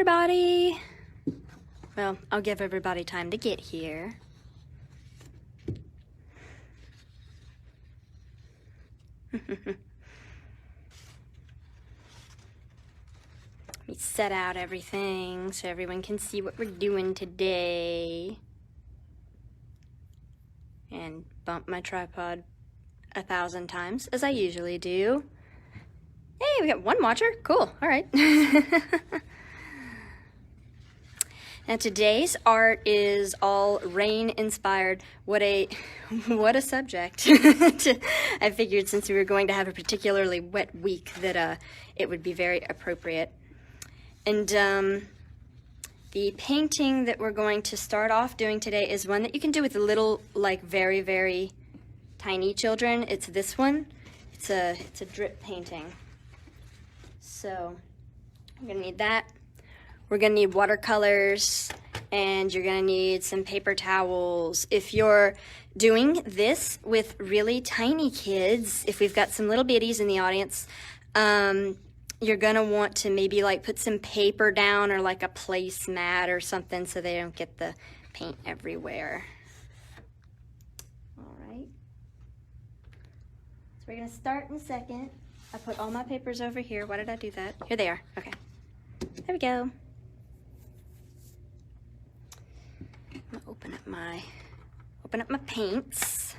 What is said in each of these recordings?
everybody. Well, I'll give everybody time to get here. Let me set out everything so everyone can see what we're doing today. And bump my tripod 1,000 times, as I usually do. Hey, we got one watcher. Cool. All right. Now today's art is all rain inspired. What a subject. I figured since we were going to have a particularly wet week that it would be very appropriate. And the painting that we're going to start off doing today is one that you can do with little, like very, very tiny children. It's this one. It's a drip painting. So we're gonna need that. We're gonna need watercolors, and you're gonna need some paper towels. If you're doing this with really tiny kids, if we've got some little bitties in the audience, you're gonna want to maybe like put some paper down or like a placemat or something so they don't get the paint everywhere. All right. So we're gonna start in a second. I put all my papers over here. Why did I do that? Here they are. Okay. There we go. I'm gonna open up my paints.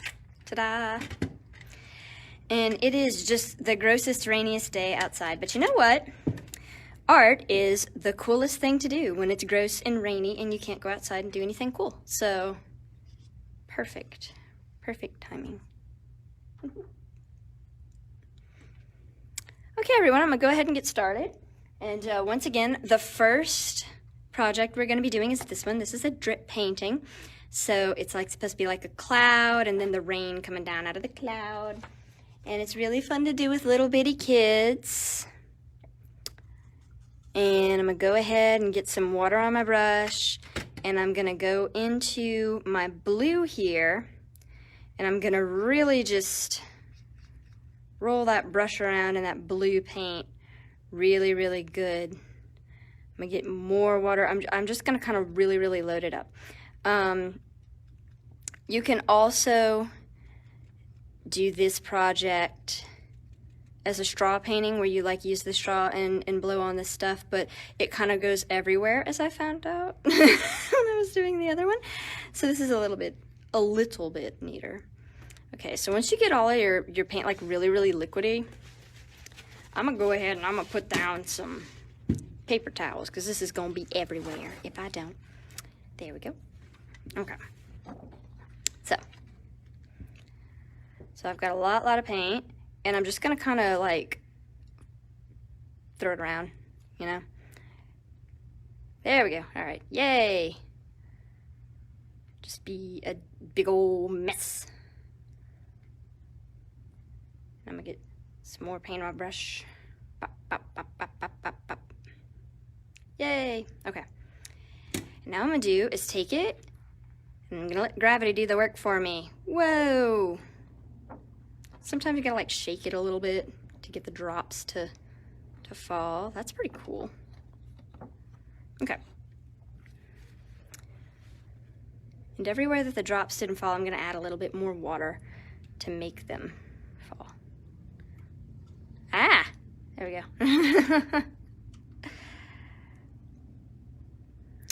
Ta-da! And it is just the grossest, rainiest day outside. But you know what? Art is the coolest thing to do when it's gross and rainy and you can't go outside and do anything cool. So, perfect. Perfect timing. Okay, everyone, I'm gonna go ahead and get started. And once again, the first project we're gonna be doing is this one. This is a drip painting. So it's like supposed to be like a cloud and then the rain coming down out of the cloud. And it's really fun to do with little bitty kids. And I'm gonna go ahead and get some water on my brush. And I'm gonna go into my blue here. And I'm gonna really just roll that brush around in that blue paint really, really good. I'm gonna get more water. I'm just gonna kind of really load it up. You can also do this project as a straw painting where you like use the straw and blow on this stuff, but it kind of goes everywhere, as I found out when I was doing the other one. So this is a little bit neater. Okay, so once you get all of your paint like really liquidy, I'm gonna go ahead and I'm gonna put down some paper towels because this is gonna be everywhere if I don't. There we go. Okay. So I've got a lot of paint, and I'm just gonna kind of like throw it around, you know. There we go. All right, yay! Just be a big old mess. I'm gonna get some more paint on my brush. Bop, bop, bop, bop, bop, bop, bop. Yay! Okay. Now what I'm gonna do is take it, and I'm gonna let gravity do the work for me. Whoa! Sometimes you gotta like shake it a little bit to get the drops to fall. That's pretty cool. Okay. And everywhere that the drops didn't fall, I'm gonna add a little bit more water to make them fall. Ah! There we go.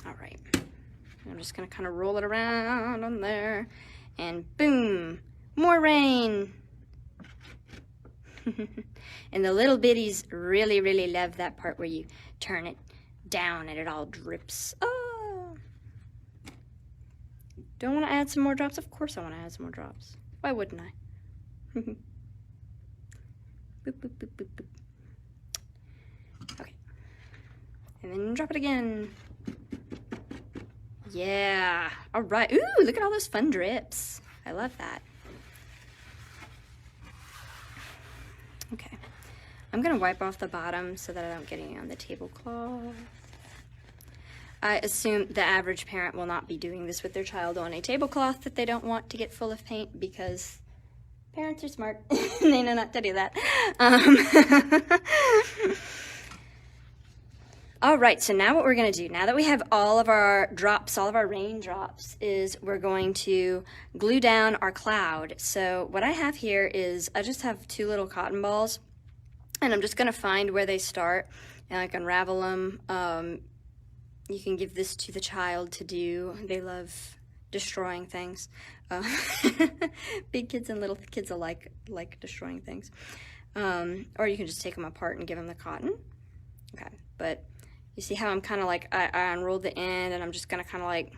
All right. I'm just gonna kind of roll it around on there, and boom! More rain! And the little bitties really love that part where you turn it down and it all drips. Oh! Do I want to add some more drops? Of course I want to add some more drops. Why wouldn't I? Boop, boop, boop, boop, boop. Okay. And then drop it again. Yeah. All right. Ooh, look at all those fun drips. I love that. Okay, I'm gonna wipe off the bottom so that I don't get any on the tablecloth. I assume the average parent will not be doing this with their child on a tablecloth that they don't want to get full of paint because parents are smart and they know not to do that. All right, so now what we're gonna do, now that we have all of our drops, all of our raindrops, is we're going to glue down our cloud. So what I have here is, I just have 2 little cotton balls, and I'm just gonna find where they start, and I can unravel them. You can give this to the child to do. They love destroying things. Big kids and little kids alike like destroying things. Or you can just take them apart and give them the cotton. Okay, but you see how I'm kind of like, I unrolled the end, and I'm just gonna kind of like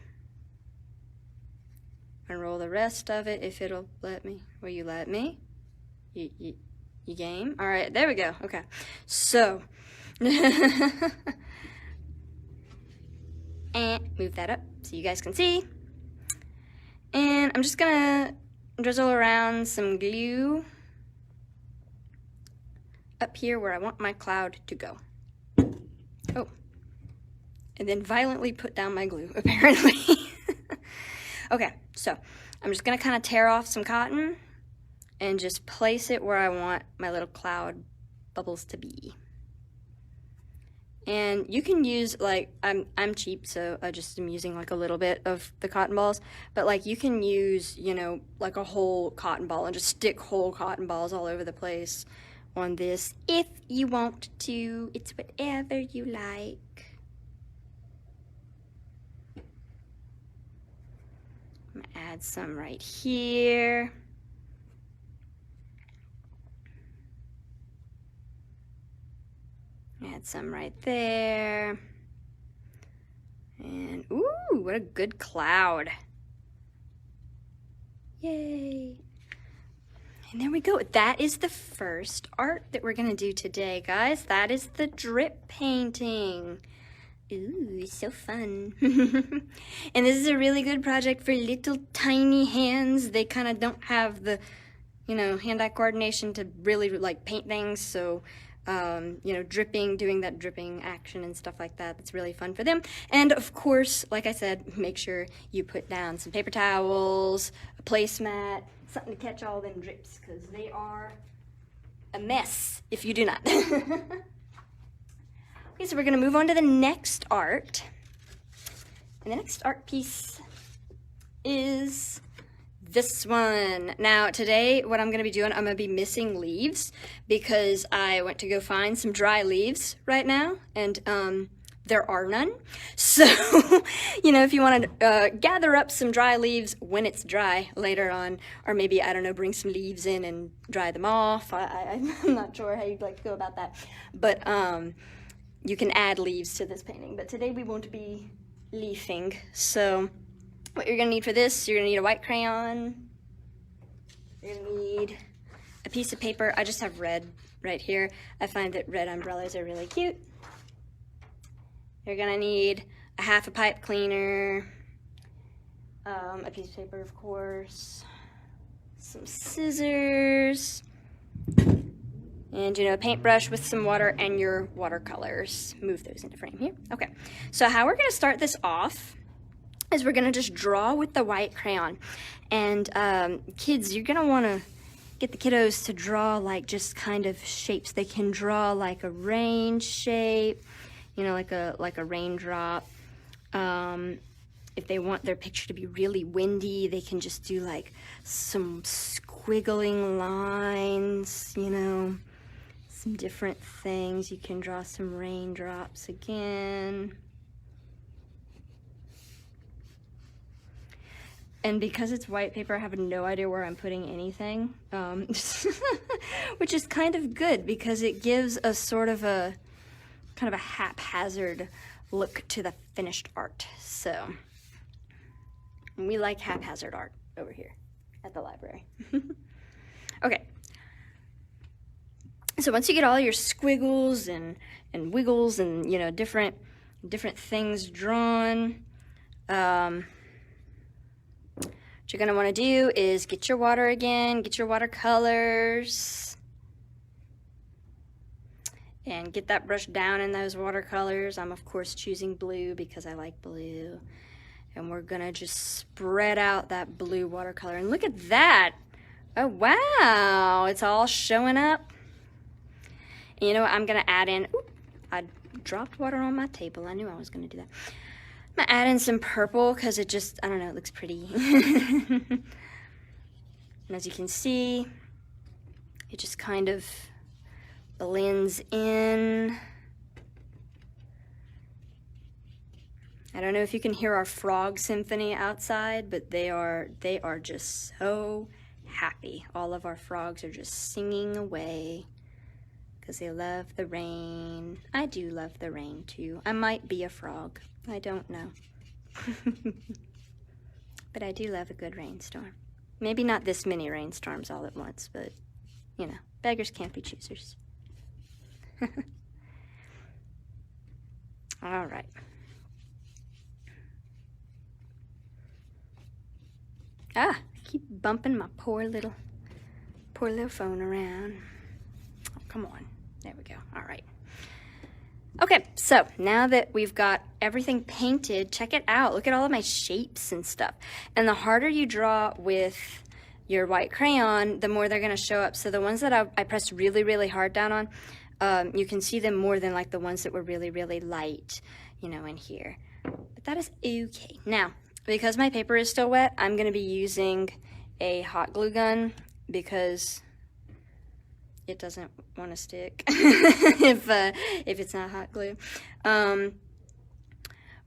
unroll the rest of it if it'll let me. Will you let me? You game? All right, there we go. Okay, so and move that up so you guys can see. And I'm just gonna drizzle around some glue up here where I want my cloud to go. Oh, and then violently put down my glue, apparently. Okay, so I'm just gonna kind of tear off some cotton and just place it where I want my little cloud bubbles to be. And you can use, like, I'm cheap, so I just am using like a little bit of the cotton balls, but like you can use, you know, like a whole cotton ball and just stick whole cotton balls all over the place on this if you want to. It's whatever you like. I'm gonna add some right here. Add some right there. And ooh, what a good cloud. Yay. And there we go. That is the first art that we're gonna do today, guys. That is the drip painting. Ooh, so fun. And this is a really good project for little tiny hands. They kind of don't have the, you know, hand-eye coordination to really like paint things, so you know, doing that dripping action and stuff like that, that's really fun for them. And of course, like I said, make sure you put down some paper towels, a placemat, something to catch all them drips, because they are a mess if you do not. Okay, so we're gonna move on to the next art. And the next art piece is this one. Now today what I'm going to be doing, I'm going to be missing leaves because I went to go find some dry leaves right now, and there are none. So, you know, if you want to gather up some dry leaves when it's dry later on, or maybe, I don't know, bring some leaves in and dry them off. I'm not sure how you'd like to go about that. But you can add leaves to this painting. But today we won't be leafing. So what you're gonna need for this, you're gonna need a white crayon, you're gonna need a piece of paper. I just have red right here. I find that red umbrellas are really cute. You're gonna need a half a pipe cleaner, a piece of paper, of course, some scissors, and, you know, a paintbrush with some water and your watercolors. Move those into frame here. Okay, so how we're gonna start this off is we're gonna just draw with the white crayon. And kids, you're gonna wanna get the kiddos to draw like just kind of shapes. They can draw like a rain shape, you know, like a raindrop. If they want their picture to be really windy, they can just do like some squiggling lines, you know, some different things. You can draw some raindrops again. And because it's white paper, I have no idea where I'm putting anything, which is kind of good because it gives a sort of a kind of a haphazard look to the finished art. So we like haphazard art over here at the library. Okay. So once you get all your squiggles and wiggles and, you know, different things drawn, what you're gonna wanna do is get your water again, get your watercolors, and get that brush down in those watercolors. I'm of course choosing blue because I like blue. And we're gonna just spread out that blue watercolor. And look at that. Oh, wow, it's all showing up. And you know what, I'm gonna add in, I dropped water on my table. I knew I was going to do that. I'm going to add in some purple because it just, I don't know, it looks pretty. And as you can see, it just kind of blends in. I don't know if you can hear our frog symphony outside, but they are just so happy. All of our frogs are just singing away because they love the rain. I do love the rain too. I might be a frog. I don't know. But I do love a good rainstorm. Maybe not this many rainstorms all at once, but you know, beggars can't be choosers. All right. Ah, I keep bumping my poor little phone around. Oh, come on. There we go. All right. Okay, so now that we've got everything painted, check it out. Look at all of my shapes and stuff. And the harder you draw with your white crayon, the more they're going to show up. So the ones that I pressed really, really hard down on, you can see them more than like the ones that were really, really light, you know, in here. But that is okay. Now, because my paper is still wet, I'm going to be using a hot glue gun because it doesn't want to stick if it's not hot glue.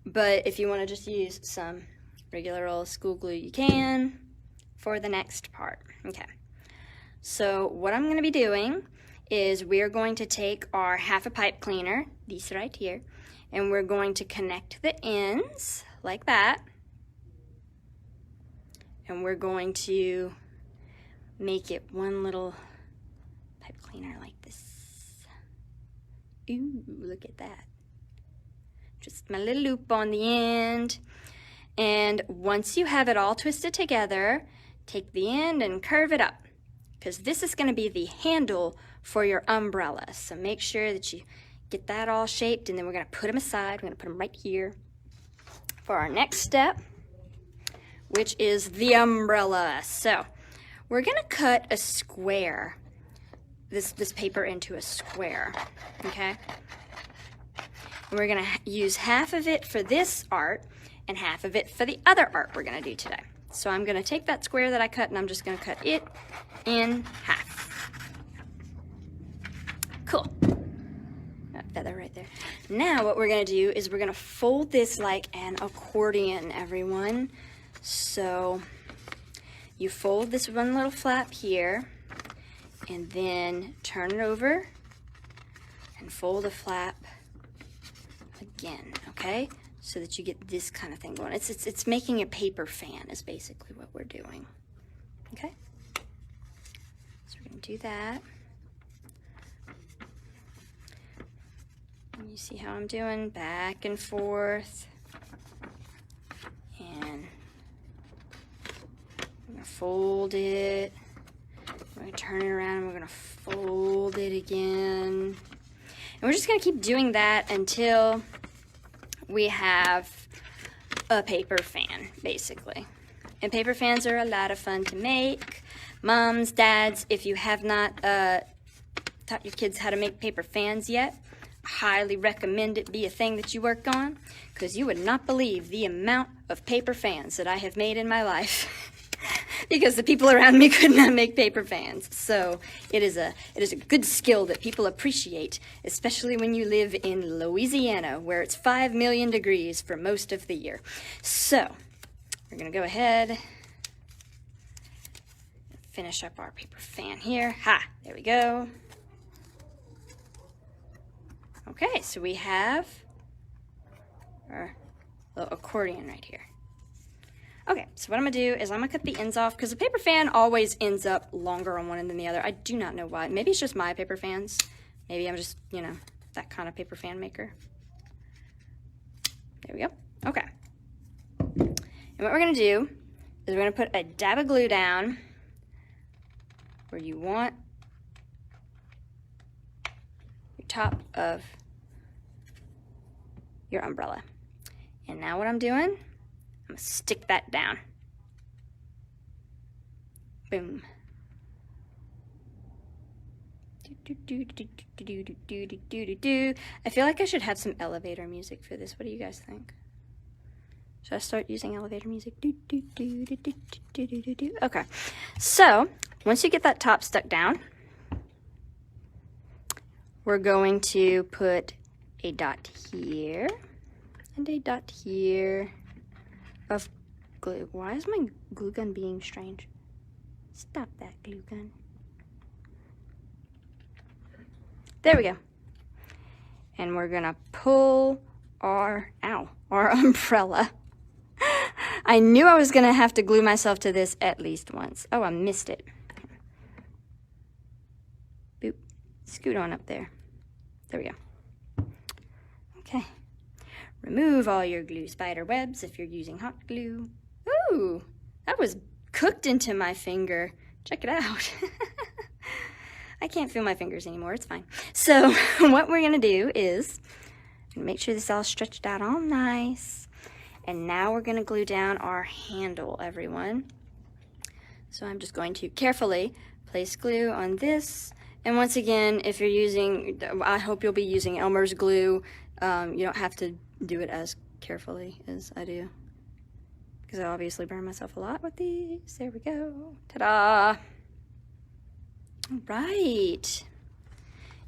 But if you want to just use some regular old school glue, you can for the next part. Okay. So what I'm going to be doing is we're going to take our half a pipe cleaner, these right here, and we're going to connect the ends like that. And we're going to make it one little pipe cleaner like this. Ooh, look at that. Just my little loop on the end. And once you have it all twisted together, take the end and curve it up, because this is going to be the handle for your umbrella. So make sure that you get that all shaped, and then we're going to put them aside. We're going to put them right here for our next step, which is the umbrella. So we're going to cut a square, this paper into a square, okay? And we're going to use half of it for this art and half of it for the other art we're going to do today. So I'm going to take that square that I cut and I'm just going to cut it in half. Cool. That feather right there. Now what we're going to do is we're going to fold this like an accordion, everyone. So you fold this one little flap here and then turn it over and fold a flap again, okay? So that you get this kind of thing going. It's making a paper fan is basically what we're doing, okay? So we're gonna do that. And you see how I'm doing? Back and forth. And I'm gonna fold it. We're gonna turn it around and we're gonna fold it again. And we're just gonna keep doing that until we have a paper fan, basically. And paper fans are a lot of fun to make. Moms, dads, if you have not taught your kids how to make paper fans yet, I highly recommend it be a thing that you work on, because you would not believe the amount of paper fans that I have made in my life. Because the people around me could not make paper fans. So it is a good skill that people appreciate, especially when you live in Louisiana, where it's 5 million degrees for most of the year. So we're gonna go ahead and finish up our paper fan here. Ha, there we go. Okay, so we have our little accordion right here. Okay, so what I'm gonna do is I'm gonna cut the ends off, because the paper fan always ends up longer on one end than the other. I do not know why. Maybe it's just my paper fans. Maybe I'm just, you know, that kind of paper fan maker. There we go. Okay. And what we're gonna do is we're gonna put a dab of glue down where you want your top of your umbrella. And now what I'm doing, I'm gonna stick that down. Boom. I feel like I should have some elevator music for this. What do you guys think? Should I start using elevator music? Okay, so once you get that top stuck down, we're going to put a dot here and a dot here of glue. Why is my glue gun being strange? Stop that glue gun. There we go. And we're gonna pull our umbrella. I knew I was gonna have to glue myself to this at least once. Oh, I missed it. Boop. Scoot on up there. There we go. Okay. Remove all your glue spider webs if you're using hot glue. Ooh, that was cooked into my finger. Check it out. I can't feel my fingers anymore. It's fine. So what we're going to do is make sure this is all stretched out all nice. And now we're going to glue down our handle, everyone. So I'm just going to carefully place glue on this. And once again, if you're using, I hope you'll be using Elmer's glue. You don't have to do it as carefully as I do, because I obviously burn myself a lot with these. There we go. Ta-da! All right.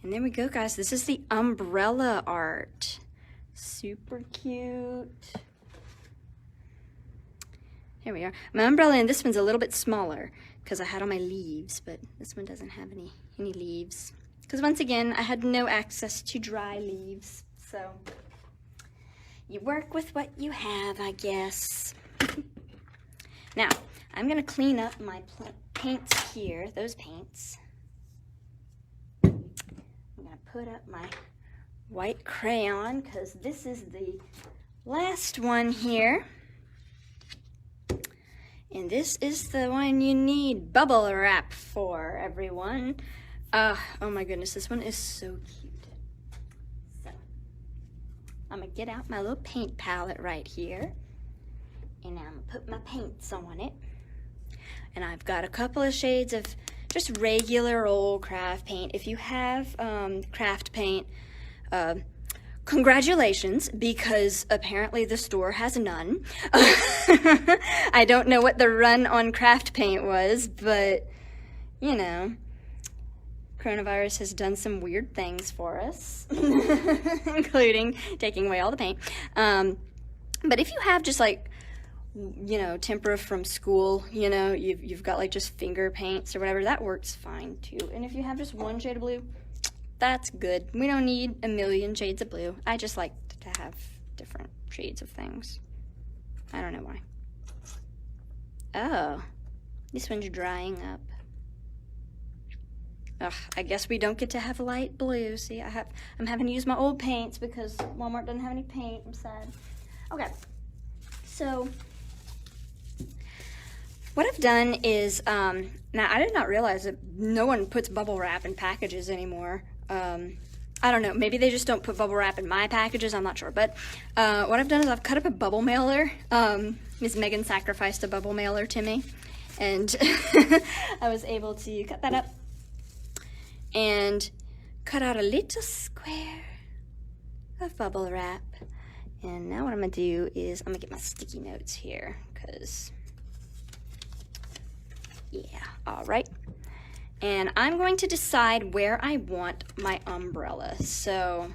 And there we go, guys. This is the umbrella art. Super cute. Here we are. My umbrella, and this one's a little bit smaller because I had all my leaves, but this one doesn't have any leaves. Because once again, I had no access to dry leaves. So you work with what you have, I guess. Now, I'm going to clean up my paints here, those paints. I'm going to put up my white crayon because this is the last one here. And this is the one you need bubble wrap for, everyone. Oh my goodness, this one is so cute. So, I'm going to get out my little paint palette right here. And I'm going to put my paints on it. And I've got a couple of shades of just regular old craft paint. If you have craft paint, congratulations, because apparently the store has none. I don't know what the run on craft paint was, but, you know, coronavirus has done some weird things for us, including taking away all the paint. But if you have just like, you know, tempera from school, you know, you've got like just finger paints or whatever, that works fine too. And if you have just one shade of blue, that's good. We don't need a million shades of blue. I just like to have different shades of things. I don't know why. Oh, this one's drying up. Ugh, I guess we don't get to have light blue. See, I'm having to use my old paints because Walmart doesn't have any paint. I'm sad. Okay, so what I've done is, now I did not realize that no one puts bubble wrap in packages anymore. I don't know, maybe they just don't put bubble wrap in my packages, I'm not sure. But what I've done is I've cut up a bubble mailer. Miss Megan sacrificed a bubble mailer to me, and I was able to cut that up and cut out a little square of bubble wrap. And now what I'm gonna do is I'm gonna get my sticky notes here, because, yeah, all right. And I'm going to decide where I want my umbrella. So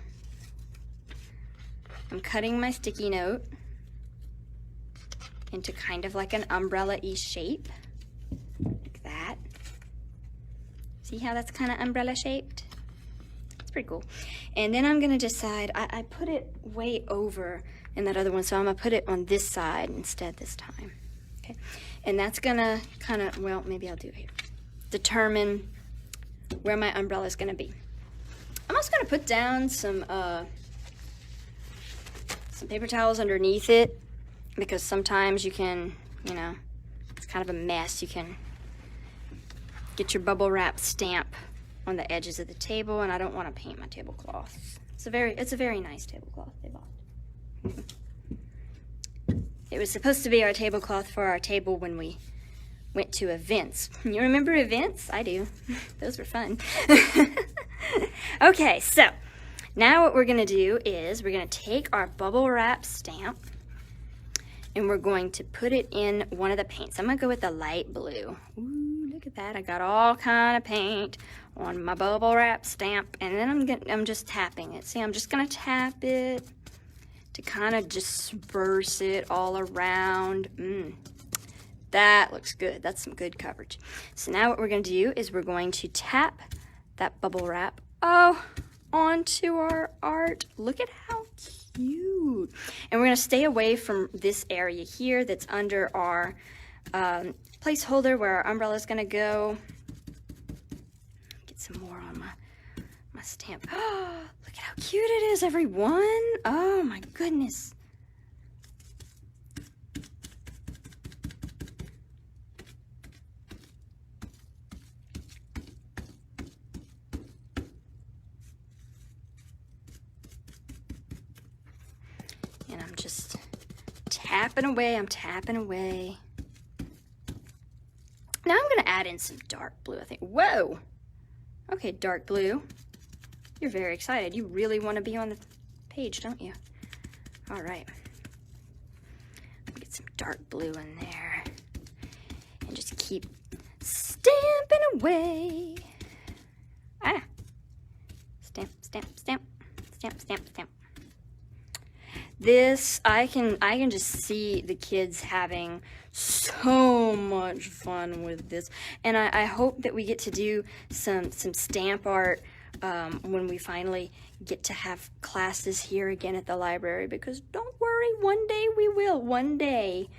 I'm cutting my sticky note into kind of like an umbrella-y shape, like that. See how that's kind of umbrella shaped? It's pretty cool. And then I'm gonna decide, I put it way over in that other one, so I'm gonna put it on this side instead this time. Okay, and that's gonna kind of, well, maybe I'll do it here, determine where my umbrella is gonna be. I'm also gonna put down some paper towels underneath it, because sometimes you can, you know, it's kind of a mess. You can get your bubble wrap stamp on the edges of the table, and I don't want to paint my tablecloth. It's a very nice tablecloth they bought. It was supposed to be our tablecloth for our table when we went to events. You remember events? I do. Those were fun. Okay, so now what we're gonna do is we're gonna take our bubble wrap stamp and we're going to put it in one of the paints. I'm gonna go with the light blue. Ooh, look at that. I got all kind of paint on my bubble wrap stamp, and then I'm just tapping it. See, I'm just gonna tap it to kind of disperse it all around. That looks good. That's some good coverage. So now what we're gonna do is we're going to tap that bubble wrap onto our art. Look at how cute. And we're gonna stay away from this area here that's under our placeholder where our umbrella is gonna go. Get some more on my stamp. Oh, look at how cute it is, everyone. Oh my goodness. And I'm just tapping away, I'm tapping away. Now I'm gonna add in some dark blue, I think. Whoa! Okay, dark blue. You're very excited. You really wanna be on the page, don't you? All right. Get some dark blue in there. And just keep stamping away. Stamp, stamp, stamp, stamp, stamp, stamp. This, I can just see the kids having so much fun with this, and I hope that we get to do some stamp art when we finally get to have classes here again at the library, because don't worry, one day we will. One day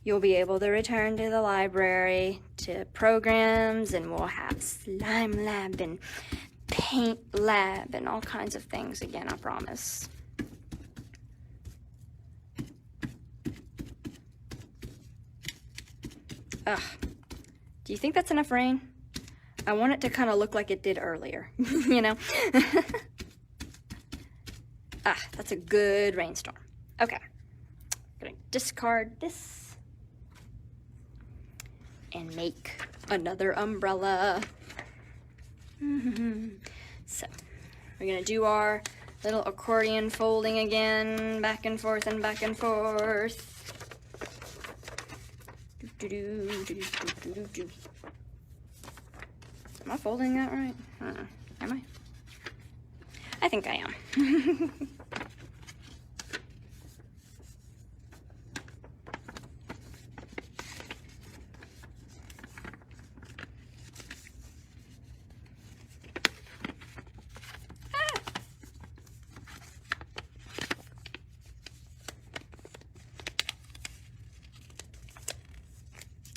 you'll be able to return to the library, to programs, and we'll have slime lab and paint lab and all kinds of things again, I promise. Ugh. Do you think that's enough rain? I want it to kind of look like it did earlier, you know? That's a good rainstorm. Okay. I'm gonna discard this and make another umbrella. So, we're gonna do our little accordion folding again, back and forth and back and forth. Am I folding that right? Am I? I think I am.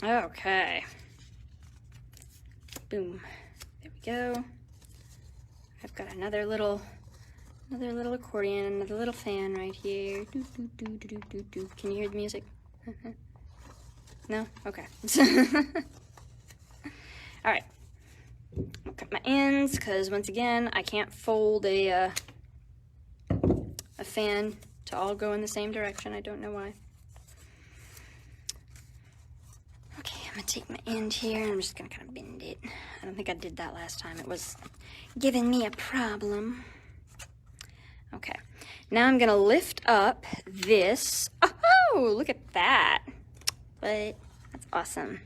Okay. Boom. There we go. I've got another little accordion, another little fan right here. Do, do, do, do, do, do, do. Can you hear the music? No? Okay. All right. I'll cut my ends because once again, I can't fold a fan to all go in the same direction. I don't know why. I'm gonna take my end here and I'm just gonna kind of bend it. I don't think I did that last time. It was giving me a problem. Okay, now I'm gonna lift up this. Oh, look at that. But that's awesome.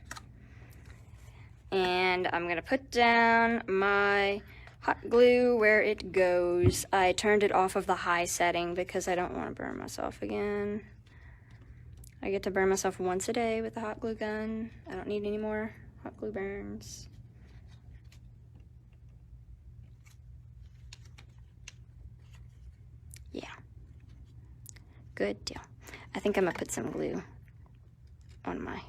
And I'm gonna put down my hot glue where it goes. I turned it off of the high setting because I don't want to burn myself again. I get to burn myself once a day with the hot glue gun. I don't need any more hot glue burns. Yeah. Good deal. I think I'm gonna put some glue on my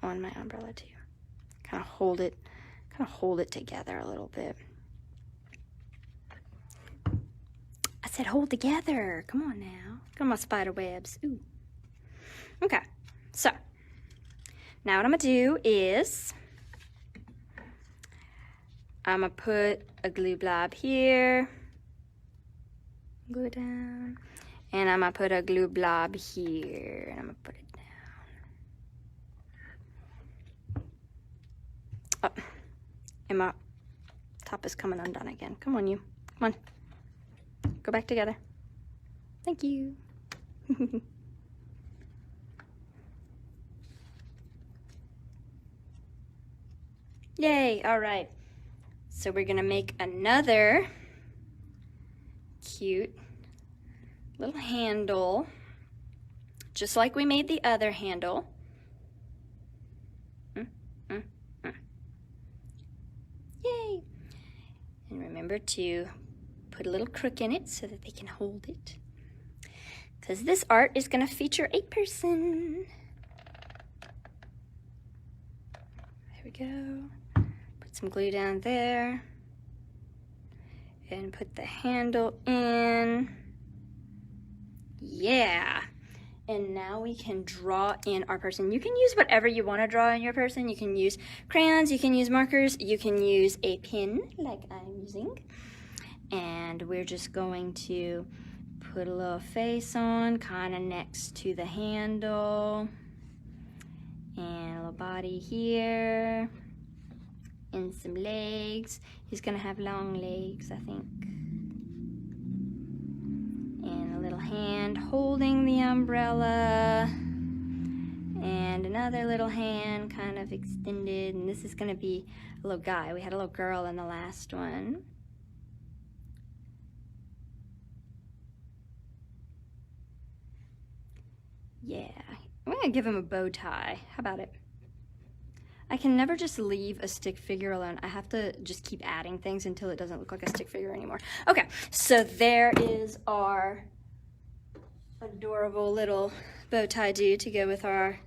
umbrella too. Kind of hold it together a little bit. I said hold together. Come on now. Look at my spider webs. Ooh. Okay. So now what I'm gonna do is I'm gonna put a glue blob here. Glue down. And I'm gonna put a glue blob here. And I'm gonna put it down. Oh. Top is coming undone again. Come on, you. Come on. Go back together. Thank you. Yay, all right. So we're gonna make another cute little handle, just like we made the other handle. Yay! And remember to put a little crook in it so that they can hold it, because this art is gonna feature a person. There we go. Put some glue down there and put the handle in. Yeah. And now we can draw in our person. You can use whatever you want to draw in your person. You can use crayons, you can use markers, you can use a pin like I'm using. And we're just going to put a little face on kind of next to the handle. And a little body here. And some legs. He's gonna have long legs, I think. And a little hand holding the umbrella. And another little hand kind of extended. And this is gonna be a little guy. We had a little girl in the last one. Yeah, I'm gonna give him a bow tie. How about it? I can never just leave a stick figure alone. I have to just keep adding things until it doesn't look like a stick figure anymore. Okay, so there is our adorable little bow tie dude to go with our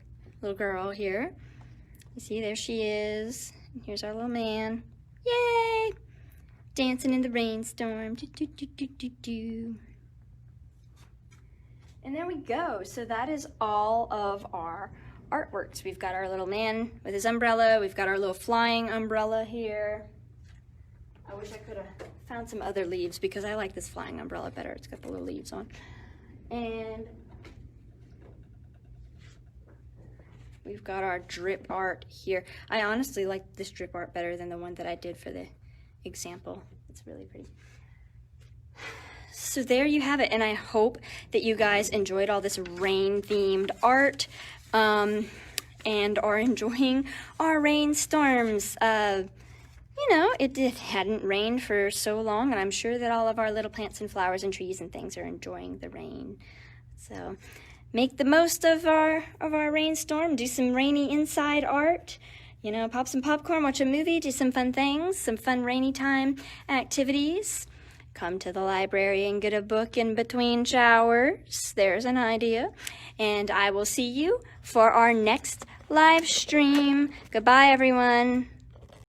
little girl here. You see, there she is. And here's our little man. Yay! Dancing in the rainstorm. Do, do, do, do, do, do. And there we go. So that is all of our artworks. We've got our little man with his umbrella. We've got our little flying umbrella here. I wish I could have found some other leaves because I like this flying umbrella better. It's got the little leaves on. And we've got our drip art here. I honestly like this drip art better than the one that I did for the example. It's really pretty. So there you have it, and I hope that you guys enjoyed all this rain-themed art and are enjoying our rainstorms. You know, it hadn't rained for so long, and I'm sure that all of our little plants and flowers and trees and things are enjoying the rain. So make the most of our rainstorm. Do some rainy inside art. You know, pop some popcorn, watch a movie, do some fun things, some fun rainy time activities. Come to the library and get a book in between showers. There's an idea. And I will see you for our next live stream. Goodbye, everyone.